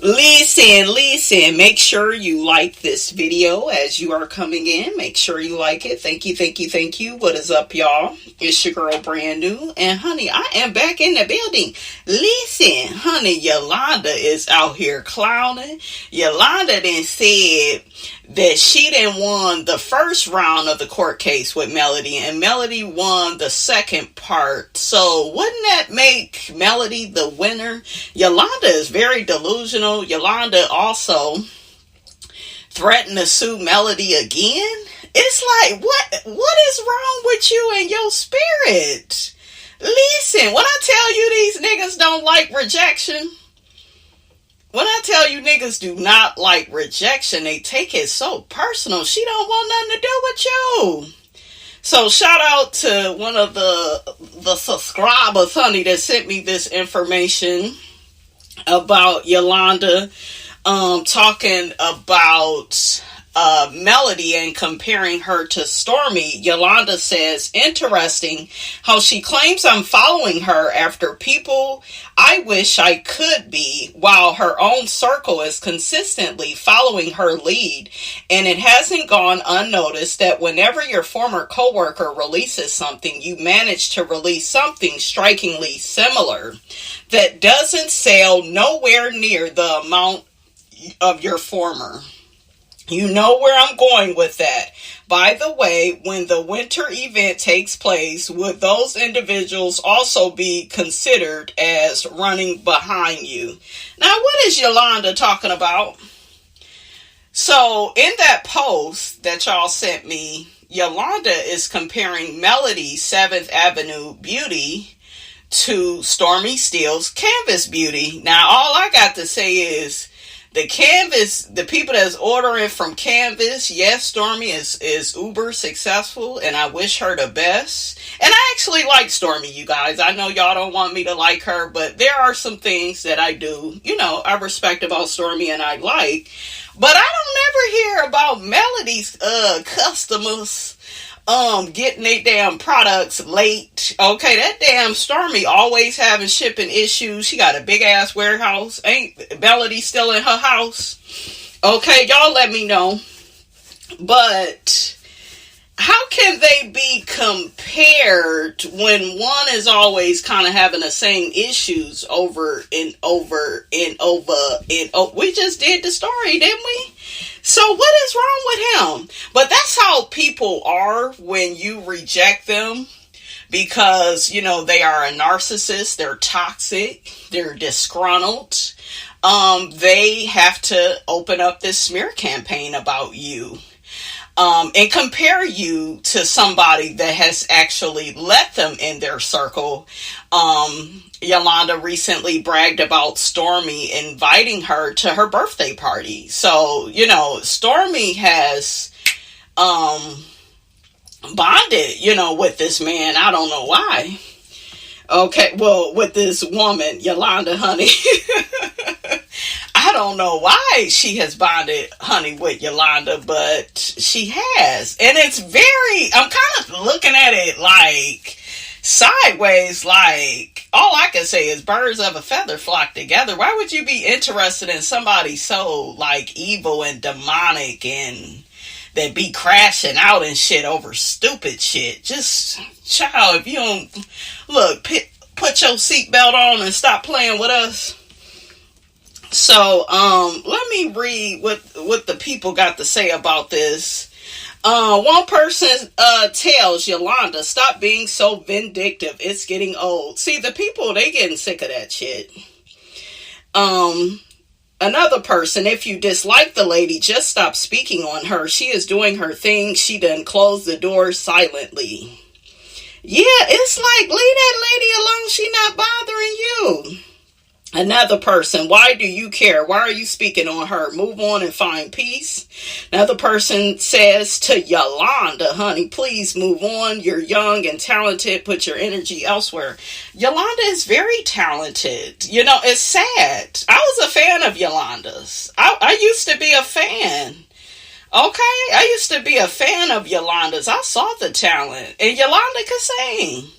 Listen, make sure you like this video as you are coming in. Make sure you like it. Thank you. What is up, y'all? It's your girl, Brand New. And honey, I am back in the building. Listen, honey, Yolanda is out here clowning. Yolanda then said that she done won the first round of the court case with Melody, and Melody won the second part. So wouldn't that make Melody the winner? Yolanda is very delusional. Yolanda also threatened to sue Melody again. It's like, what is wrong with you and your spirit? Listen, when I tell you these niggas don't like rejection, when I tell you niggas do not like rejection, they take it so personal. She don't want nothing to do with you. So shout out to one of the subscribers, honey, that sent me this information about Yolanda talking about Melody and comparing her to Stormy. Yolanda says, interesting how she claims I'm following her after people I wish I could be, while her own circle is consistently following her lead. And it hasn't gone unnoticed that whenever your former coworker releases something, you manage to release something strikingly similar that doesn't sell nowhere near the amount of your former. You know where I'm going with that. By the way, when the winter event takes place, would those individuals also be considered as running behind you? Now, what is Yolanda talking about? So, in that post that y'all sent me, Yolanda is comparing Melody's 7th Avenue Beauty to Stormy Steele's Canvas Beauty. Now, all I got to say is, the Canvas, the people that's ordering from Canvas, yes, Stormy is uber successful, and I wish her the best. And I actually like Stormy, you guys. I know y'all don't want me to like her, but there are some things that I do, I respect about Stormy and I like. But I don't never hear about Melody's customers getting their damn products late. Okay, that damn Stormy always having shipping issues. She got a big ass warehouse. Ain't Melody still in her house? Okay, y'all let me know. But how can they be compared when one is always kind of having the same issues over and over? We just did the story, didn't we? So what is wrong with him? But that's how people are when you reject them, because, they are a narcissist, they're toxic, they're disgruntled. They have to open up this smear campaign about you. And compare you to somebody that has actually let them in their circle. Yolanda recently bragged about Stormy inviting her to her birthday party. So, Stormy has bonded, with this man. I don't know why. Okay, well, with this woman, Yolanda, honey. I don't know why she has bonded, honey, with Yolanda, but she has. And it's I'm kind of looking at it like sideways, like all I can say is birds of a feather flock together. Why would you be interested in somebody so like evil and demonic and that be crashing out and shit over stupid shit? Just, child, if you don't put your seatbelt on and stop playing with us. So, let me read what the people got to say about this. One person, tells Yolanda, stop being so vindictive. It's getting old. See, the people, they getting sick of that shit. Another person, if you dislike the lady, just stop speaking on her. She is doing her thing. She done closed the door silently. Yeah, it's like, leave that lady alone. She not bothering you. Another person, why do you care? Why are you speaking on her? Move on and find peace. Another person says to Yolanda, honey, please move on. You're young and talented. Put your energy elsewhere. Yolanda is very talented. It's sad. I was a fan of Yolanda's. I used to be a fan. Okay? I used to be a fan of Yolanda's. I saw the talent. And Yolanda could sing.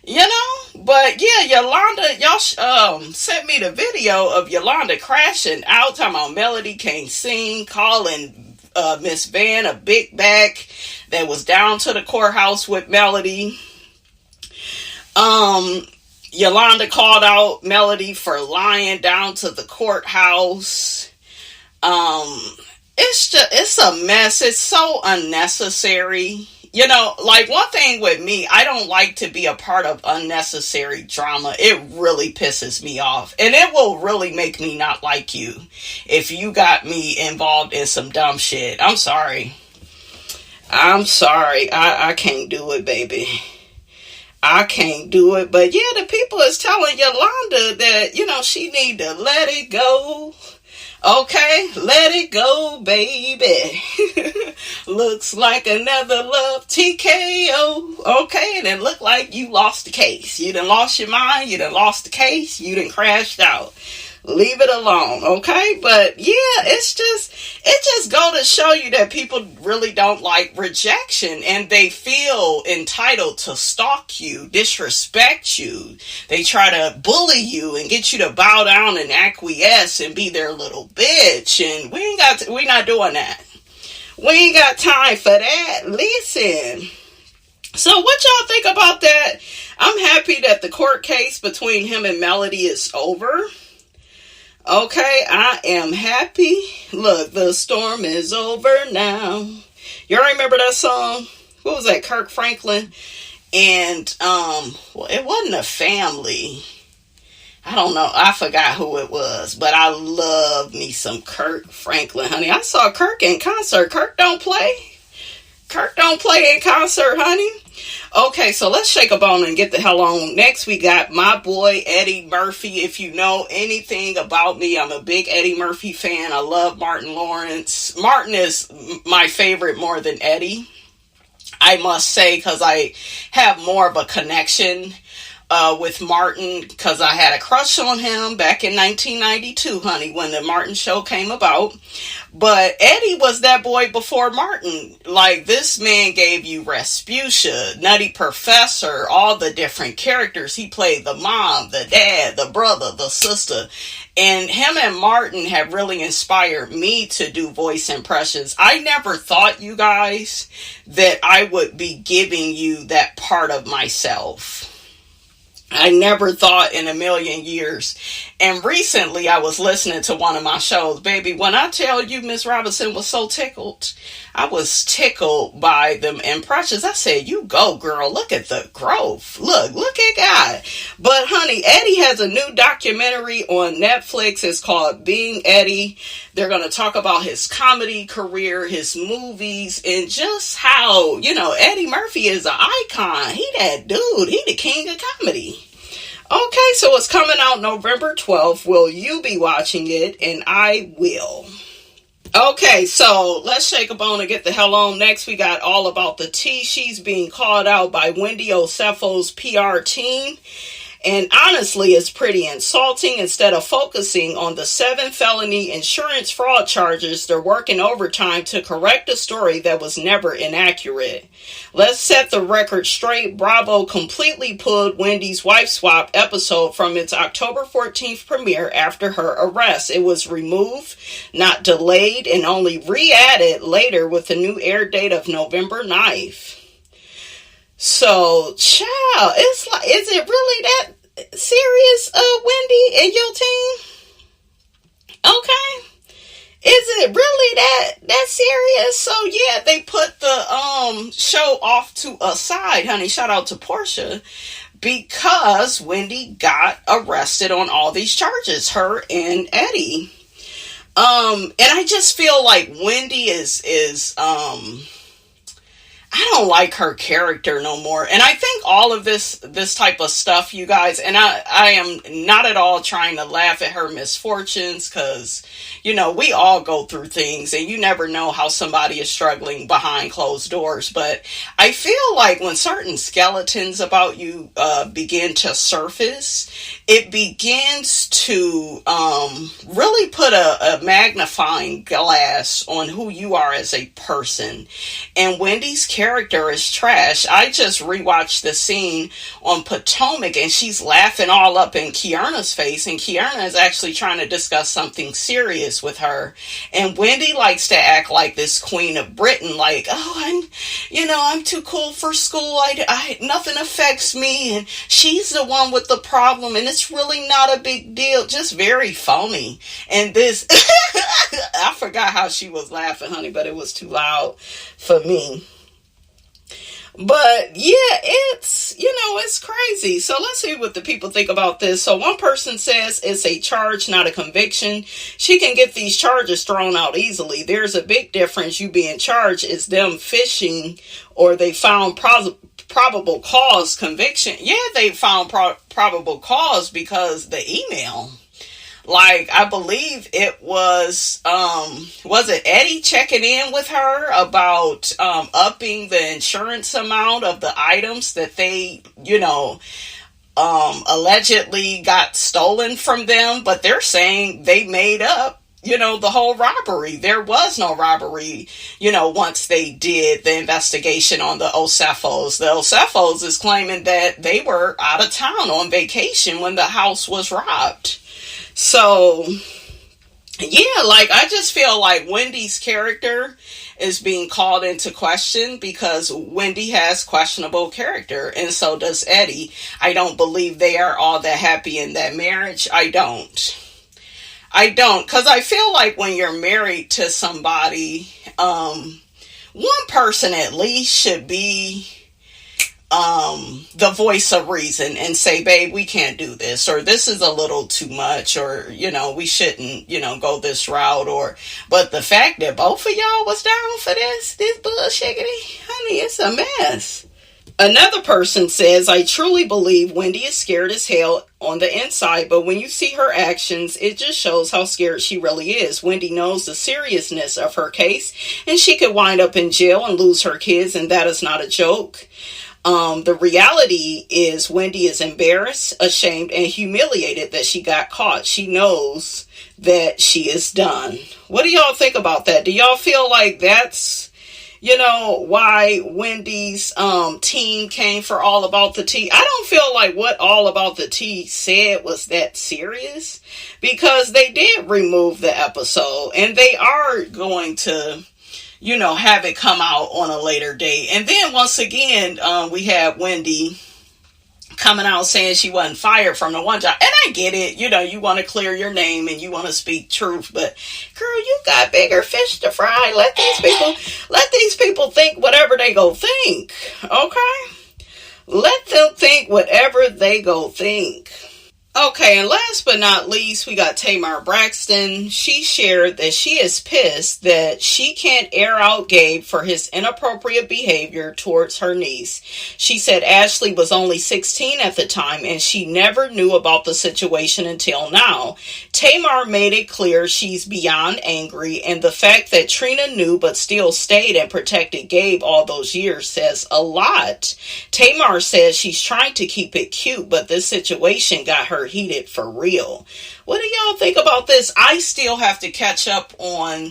But yeah, Yolanda, y'all sent me the video of Yolanda crashing out, talking about Melody can't sing, calling Miss Van a big back that was down to the courthouse with Melody. Yolanda called out Melody for lying down to the courthouse. It's a mess. It's so unnecessary. Like one thing with me, I don't like to be a part of unnecessary drama. It really pisses me off. And it will really make me not like you if you got me involved in some dumb shit. I'm sorry. I can't do it, baby. I can't do it. But yeah, the people is telling Yolanda that, she need to let it go. Okay, let it go, baby. Looks like another love TKO. Okay, and it looked like you lost the case. You done lost your mind. You done lost the case. You done crashed out. Leave it alone, okay? But yeah, it just go to show you that people really don't like rejection, and they feel entitled to stalk you, disrespect you. They try to bully you and get you to bow down and acquiesce and be their little bitch, and we not doing that. We ain't got time for that. Listen. So what y'all think about that? I'm happy that the court case between him and Melody is over. Okay, I am happy. Look, the storm is over now. Y'all remember that song? What was that? Kirk Franklin. And, well, it wasn't a family. I don't know. I forgot who it was. But I love me some Kirk Franklin, honey. I saw Kirk in concert. Kirk don't play. Kirk don't play in concert, honey. Okay, so let's shake a bone and get the hell on. Next, we got my boy Eddie Murphy. If you know anything about me, I'm a big Eddie Murphy fan. I love Martin Lawrence. Martin is my favorite more than Eddie, I must say, because I have more of a connection with Martin, because I had a crush on him back in 1992, honey, when the Martin show came about. But Eddie was that boy before Martin. Like, this man gave you Rasputia, Nutty Professor, all the different characters. He played the mom, the dad, the brother, the sister. And him and Martin have really inspired me to do voice impressions. I never thought, you guys, that I would be giving you that part of myself. I never thought in a million years. And recently I was listening to one of my shows. Baby, when I tell you Miss Robinson was so tickled, I was tickled by them impressions. I said, you go, girl. Look at the growth. Look at God. But honey, Eddie has a new documentary on Netflix. It's called Being Eddie. They're going to talk about his comedy career, his movies, and just how, Eddie Murphy is an icon. He that dude. He the king of comedy. Okay, so it's coming out November 12th. Will you be watching it? And I will. Okay, so let's shake a bone and get the hell on. Next, we got all about the tea. She's being called out by Wendy Osefo's PR team. And honestly, it's pretty insulting. Instead of focusing on the 7 felony insurance fraud charges, they're working overtime to correct a story that was never inaccurate. Let's set the record straight. Bravo completely pulled Wendy's wife swap episode from its October 14th premiere after her arrest. It was removed, not delayed, and only re-added later with the new air date of November 9th. So, child, it's like, is it really that serious, Wendy and your team? Okay. Is it really that serious? So, yeah, they put the show off to a side, honey. Shout out to Portia. Because Wendy got arrested on all these charges, her and Eddie. And I just feel like Wendy is I don't like her character no more. And I think all of this type of stuff, you guys, and I am not at all trying to laugh at her misfortunes, because, we all go through things and you never know how somebody is struggling behind closed doors. But I feel like when certain skeletons about you begin to surface, it begins to really put a magnifying glass on who you are as a person. And Wendy's character is trash. I just rewatched the scene on Potomac, and she's laughing all up in Kiana's face, and Kiana is actually trying to discuss something serious with her. And Wendy likes to act like this Queen of Britain, like, oh, I'm too cool for school. I nothing affects me, and she's the one with the problem, and it's really not a big deal. Just very phony. And this, I forgot how she was laughing, honey, but it was too loud for me. But yeah, it's crazy. So let's see what the people think about this. So one person says it's a charge, not a conviction. She can get these charges thrown out easily. There's a big difference. You being charged is them fishing, or they found probable cause conviction. Yeah, they found probable cause because the email. Like, I believe it was it Eddie checking in with her about upping the insurance amount of the items that they, allegedly got stolen from them, but they're saying they made up, the whole robbery. There was no robbery, once they did the investigation on the Osefos. The Osefos is claiming that they were out of town on vacation when the house was robbed. So, yeah, like, I just feel like Wendy's character is being called into question because Wendy has questionable character, and so does Eddie. I don't believe they are all that happy in that marriage. I don't, because I feel like when you're married to somebody, one person at least should be the voice of reason and say, babe, we can't do this, or this is a little too much, or, we shouldn't, go this route, but the fact that both of y'all was down for this bullshiggity, honey, it's a mess. Another person says, I truly believe Wendy is scared as hell on the inside, but when you see her actions, it just shows how scared she really is. Wendy knows the seriousness of her case, and she could wind up in jail and lose her kids, and that is not a joke. The reality is Wendy is embarrassed, ashamed, and humiliated that she got caught. She knows that she is done. What do y'all think about that? Do y'all feel like that's, why Wendy's team came for All About the Tea? I don't feel like what All About the Tea said was that serious, because they did remove the episode, and they are going to have it come out on a later date. And then once again, we had Wendy coming out saying she wasn't fired from the one job. And I get it, you want to clear your name and you want to speak truth, but girl, you got bigger fish to fry. Let these people think whatever they go think. Okay? Let them think whatever they go think. Okay, and last but not least, we got Tamar Braxton. She shared that she is pissed that she can't air out Gabe for his inappropriate behavior towards her niece. She said Ashley was only 16 at the time, and she never knew about the situation until now. Tamar made it clear she's beyond angry, and the fact that Trina knew but still stayed and protected Gabe all those years says a lot. Tamar says she's trying to keep it cute, but this situation got her heated for real. What do y'all think about this? I still have to catch up on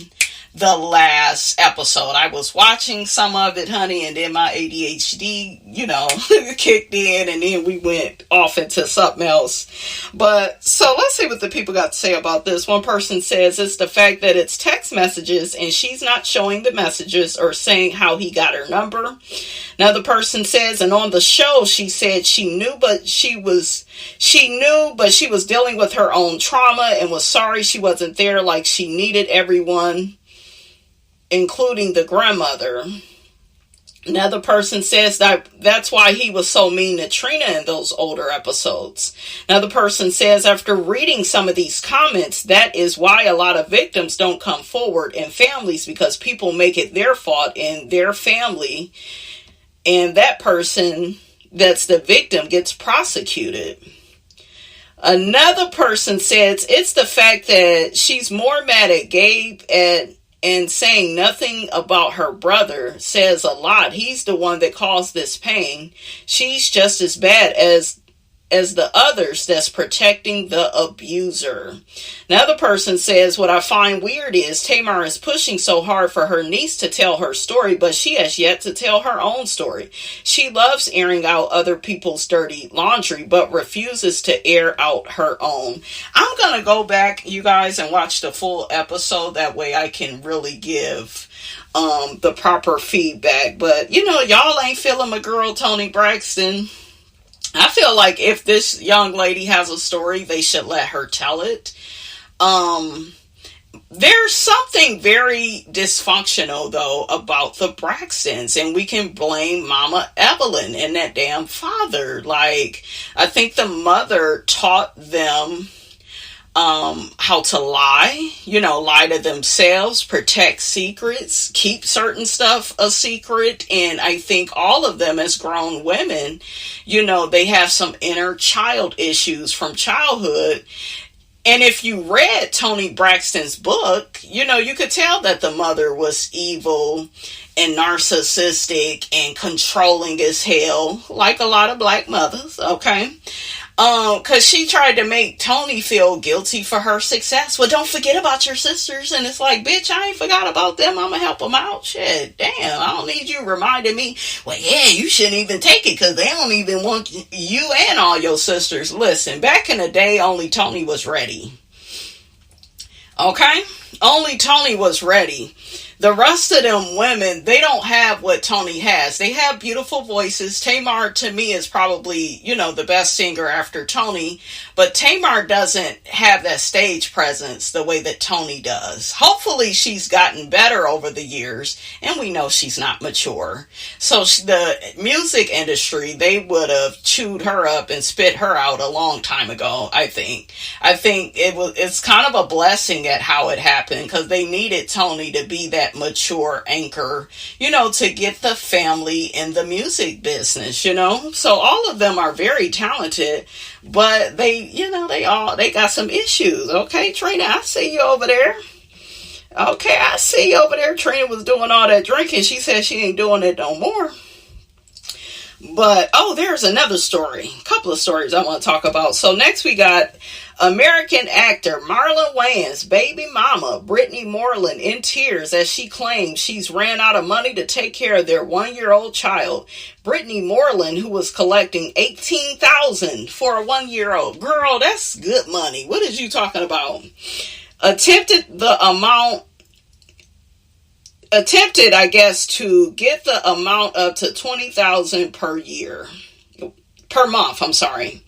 the last episode. I was watching some of it, honey, and then my ADHD, kicked in, and then we went off into something else. But so let's see what the people got to say about this. One person says it's the fact that it's text messages and she's not showing the messages or saying how he got her number. Another person says, and on the show she said she knew but she was dealing with her own trauma and was sorry she wasn't there, like she needed everyone, including the grandmother. Another person says that's why he was so mean to Trina in those older episodes. Another person says after reading some of these comments, that is why a lot of victims don't come forward in families, because people make it their fault in their family, and that person that's the victim gets prosecuted. Another person says it's the fact that she's more mad at Gabe and saying nothing about her brother says a lot. He's the one that caused this pain. She's just as bad as as the others that's protecting the abuser. Another person says, what I find weird is Tamar is pushing so hard for her niece to tell her story, but she has yet to tell her own story. She loves airing out other people's dirty laundry, but refuses to air out her own. I'm going to go back, you guys, and watch the full episode. That way I can really give the proper feedback. But, y'all ain't feeling my girl, Toni Braxton. I feel like if this young lady has a story, they should let her tell it. There's something very dysfunctional, though, about the Braxtons, and we can blame Mama Evelyn and that damn father. Like, I think the mother taught them how to lie, lie to themselves, protect secrets, keep certain stuff a secret. And I think all of them as grown women, they have some inner child issues from childhood. And if you read Toni Braxton's book, you could tell that the mother was evil and narcissistic and controlling as hell, like a lot of black mothers, okay? Because she tried to make Toni feel guilty for her success. Well, don't forget about your sisters. And it's like, bitch, I ain't forgot about them. I'm going to help them out. Shit, damn, I don't need you reminding me. Well, yeah, you shouldn't even take it because they don't even want you and all your sisters. Listen, back in the day, only Toni was ready. Okay? Only Toni was ready. The rest of them women, they don't have what Toni has. They have beautiful voices. Tamar, to me, is probably, the best singer after Toni. But Tamar doesn't have that stage presence the way that Toni does. Hopefully, she's gotten better over the years. And we know she's not mature. So the music industry, they would have chewed her up and spit her out a long time ago, I think. I think it's kind of a blessing at how it happened. Because they needed Toni to be that mature anchor, to get the family in the music business, So all of them are very talented, but they got some issues. Okay, Trina, I see you over there. Okay, I see you over there. Trina was doing all that drinking. She said she ain't doing it no more. But, there's another story. A couple of stories I want to talk about. So next we got American actor Marlon Wayans' baby mama, Brittany Moreland, in tears as she claims she's ran out of money to take care of their 1-year-old child. Brittany Moreland, who was collecting $18,000 for a 1-year-old. Girl, that's good money. What is you talking about? Attempted, I guess, to get the amount up to $20,000 per month. I'm sorry.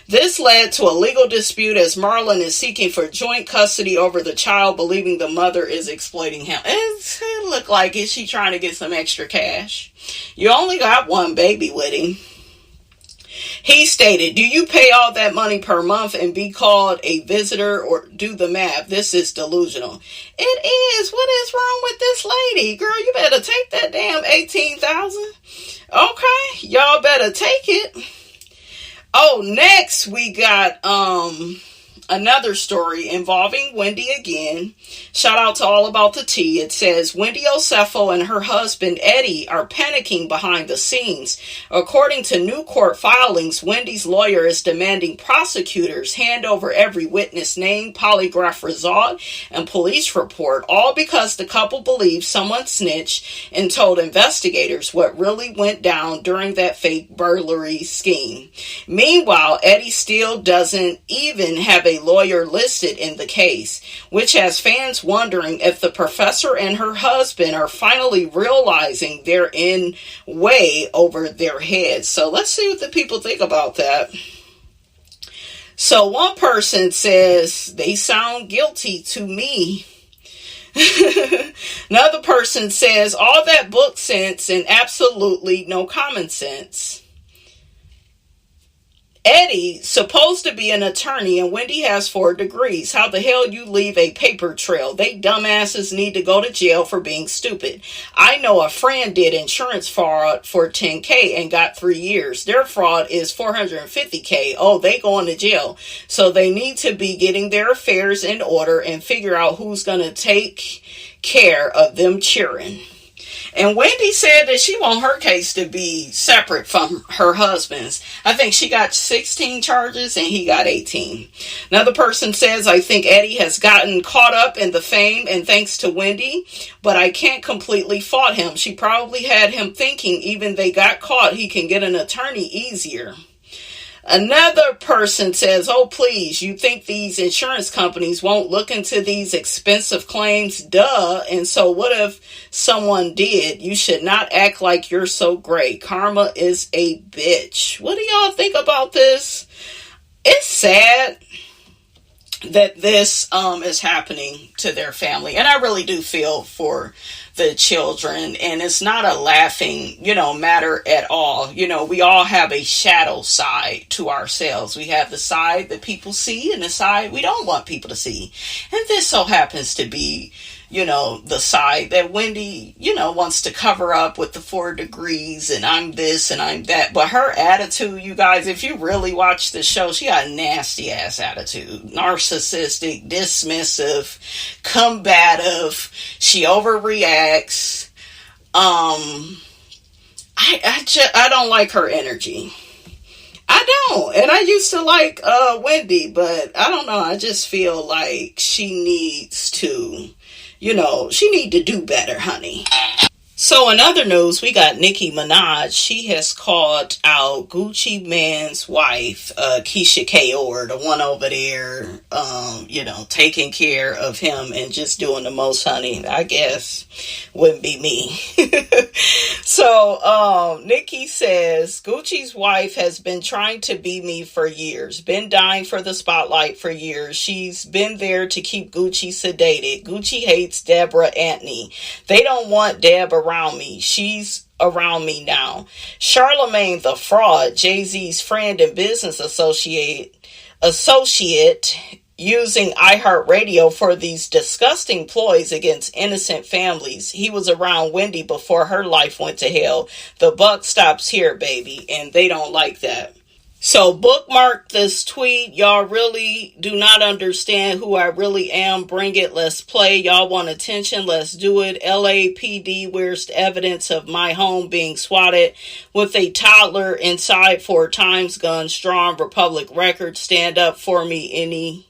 This led to a legal dispute as Marlon is seeking for joint custody over the child, believing the mother is exploiting him. It looked like is she trying to get some extra cash? You only got one baby with him. He stated, do you pay all that money per month and be called a visitor or do the math? This is delusional. It is. What is wrong with this lady? Girl, you better take that damn $18,000. Okay, y'all better take it. Next we got another story involving Wendy again. Shout out to All About the Tea. It says, Wendy Osefo and her husband Eddie are panicking behind the scenes. According to new court filings, Wendy's lawyer is demanding prosecutors hand over every witness name, polygraph result, and police report, all because the couple believes someone snitched and told investigators what really went down during that fake burglary scheme. Meanwhile, Eddie still doesn't even have a lawyer listed in the case, which has fans wondering if the professor and her husband are finally realizing they're in way over their heads. So let's see what the people think about that. So one person says they sound guilty to me. Another person says all that book sense and absolutely no common sense. Eddie, supposed to be an attorney, and Wendy has 4 degrees. How the hell you leave a paper trail? They dumbasses need to go to jail for being stupid. I know a friend did insurance fraud for $10K and got 3 years. Their fraud is $450K. Oh, they going to jail. So they need to be getting their affairs in order and figure out who's going to take care of them cheering. And Wendy said that she want her case to be separate from her husband's. I think she got 16 charges and he got 18. Another person says, I think Eddie has gotten caught up in the fame and thanks to Wendy, but I can't completely fault him. She probably had him thinking even they got caught, he can get an attorney easier. Another person says, oh, please, you think these insurance companies won't look into these expensive claims? Duh. And so what if someone did? You should not act like you're so great. Karma is a bitch. What do y'all think about this? It's sad that this is happening to their family. And I really do feel for the children, and it's not a laughing, matter at all. We all have a shadow side to ourselves. We have the side that people see and the side we don't want people to see. And this so happens to be, the side that Wendy, wants to cover up with the 4 degrees and I'm this and I'm that. But her attitude, you guys, if you really watch the show, she got a nasty ass attitude. Narcissistic, dismissive, combative. She overreacts. I don't like her energy. I don't. And I used to like Wendy, but I don't know. I just feel like she needs to, she need to do better, honey. So in other news, we got Nicki Minaj. She has called out Gucci Mane's wife, Keisha Kaur, the one over there, taking care of him and just doing the most, honey. I guess wouldn't be me. So Nicki says, Gucci's wife has been trying to be me for years, been dying for the spotlight for years. She's been there to keep Gucci sedated. Gucci hates Deborah Antony. They don't want Deb around me. She's around me now. Charlemagne the Fraud, Jay-Z's friend and business associate using iHeartRadio for these disgusting ploys against innocent families. He was around Wendy before her life went to hell. The buck stops here, baby, and they don't like that. So bookmark this tweet. Y'all really do not understand who I really am. Bring it. Let's play. Y'all want attention. Let's do it. LAPD, where's the evidence of my home being swatted with a toddler inside 4 times, gun strong, Republic record. Stand up for me any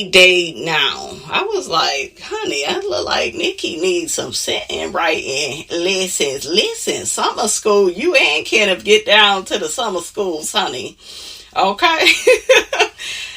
day now. I was like, honey, I look like Nicki needs some sitting writing lessons. Listen, summer school, you and Kenneth get down to the summer schools, honey. Okay?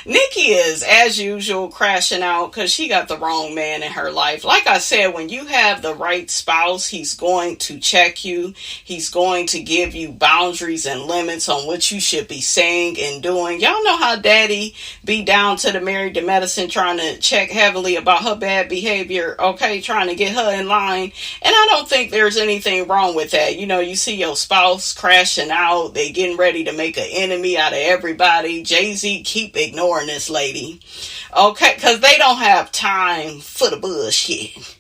Nicki is, as usual, crashing out because she got the wrong man in her life. Like I said, when you have the right spouse, he's going to check you. He's going to give you boundaries and limits on what you should be saying and doing. Y'all know how daddy be down to the Married to Medicine trying to check heavily about her bad behavior, okay, trying to get her in line. And I don't think there's anything wrong with that. You see your spouse crashing out. They getting ready to make an enemy out of everybody. Jay-Z keep ignoring this lady, okay, because they don't have time for the bullshit,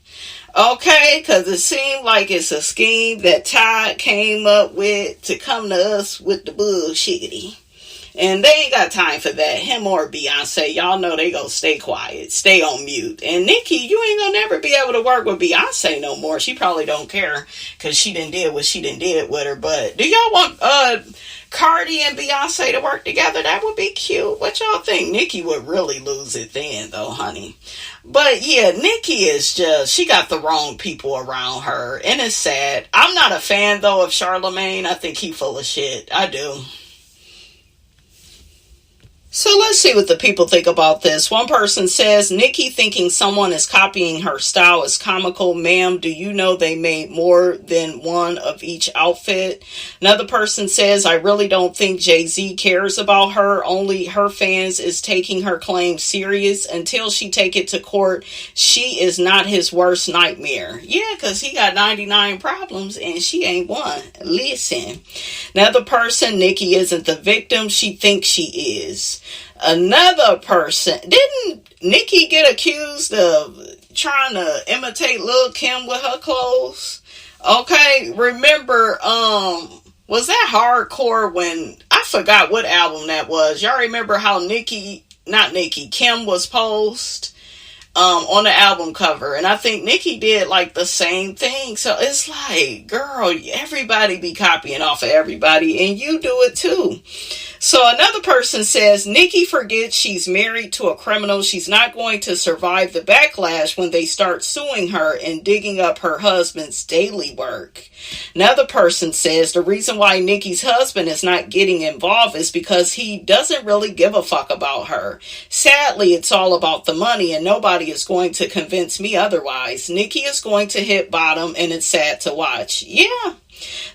okay, because it seemed like it's a scheme that Todd came up with to come to us with the bullshitty, and they ain't got time for that. Him or Beyonce, y'all know they gonna stay quiet, stay on mute. And Nicki, you ain't gonna never be able to work with Beyonce no more. She probably don't care because she done did what she done did with her. But do y'all want Cardi and Beyonce to work together? That would be cute. What y'all think? Nicki would really lose it then, though, honey. But yeah, Nicki is just, she got the wrong people around her, and it's sad. I'm not a fan, though, of Charlemagne. I think he full of shit. I do. So let's see what the people think about this. One person says, Nicki thinking someone is copying her style is comical. Ma'am, do you know they made more than one of each outfit? Another person says, I really don't think Jay-Z cares about her. Only her fans is taking her claim serious. Until she take it to court, she is not his worst nightmare. Yeah, because he got 99 problems and she ain't one. Listen. Another person, Nicki isn't the victim. She thinks she is. Another person, didn't Nicki get accused of trying to imitate Lil' Kim with her clothes? Okay, remember, was that hardcore when, I forgot what album that was. Y'all remember how Kim was posed? on the album cover. And I think Nicki did like the same thing. So it's like, girl, everybody be copying off of everybody, and you do it too. So another person says, Nicki forgets she's married to a criminal. She's not going to survive the backlash when they start suing her and digging up her husband's daily work. Another person says the reason why Nicki's husband is not getting involved is because he doesn't really give a fuck about her. Sadly, it's all about the money, and nobody is going to convince me otherwise. Nicki is going to hit bottom, and it's sad to watch. Yeah.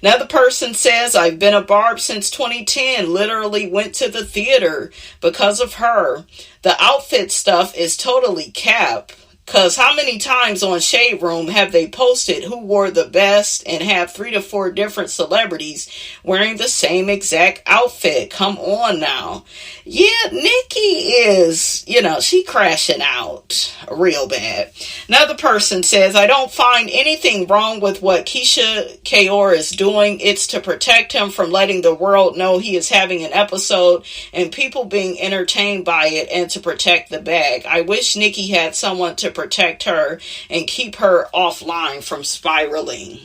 Another person says, I've been a barb since 2010, literally went to the theater because of her. The outfit stuff is totally cap. Because how many times on Shade Room have they posted who wore the best and have 3 to 4 different celebrities wearing the same exact outfit? Come on now. Yeah, Nicki is, she crashing out real bad. Another person says, I don't find anything wrong with what Keisha Kaur is doing. It's to protect him from letting the world know he is having an episode and people being entertained by it, and to protect the bag. I wish Nicki had someone to protect her and keep her offline from spiraling.